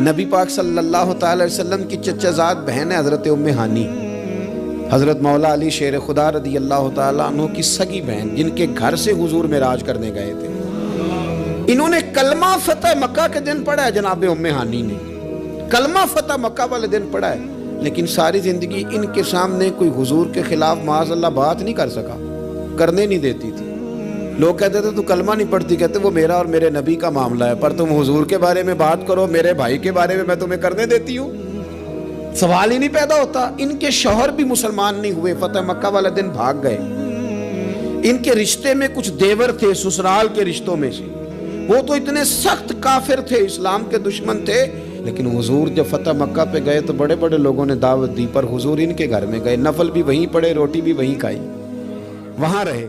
نبی پاک صلی اللہ تعالی وسلم کی چچا زاد بہن ہے حضرت ام ہانی، حضرت مولا علی شیر خدا رضی اللہ تعالیٰ عنہ کی سگی بہن، جن کے گھر سے حضور معراج کرنے گئے تھے۔ انہوں نے کلمہ فتح مکہ کے دن پڑھا ہے، جناب ام ہانی نے کلمہ فتح مکہ والے دن پڑھا ہے، لیکن ساری زندگی ان کے سامنے کوئی حضور کے خلاف معاذ اللہ بات نہیں کر سکا، کرنے نہیں دیتی تھی۔ لوگ کہتے تھے تو کلمہ نہیں پڑھتی، کہتے وہ میرا اور میرے نبی کا معاملہ ہے، پر تم حضور کے بارے میں بات کرو، میرے بھائی کے بارے میں تمہیں کرنے دیتی ہوں، سوال ہی نہیں پیدا ہوتا۔ ان کے شوہر بھی مسلمان نہیں ہوئے، فتح مکہ والے دن بھاگ گئے۔ ان کے رشتے میں کچھ دیور تھے سسرال کے رشتوں میں سے، وہ تو اتنے سخت کافر تھے، اسلام کے دشمن تھے، لیکن حضور جب فتح مکہ پہ گئے تو بڑے بڑے لوگوں نے دعوت دی، پر حضور ان کے گھر میں گئے، نفل بھی وہیں پڑھے، روٹی بھی وہیں کھائی، وہاں رہے۔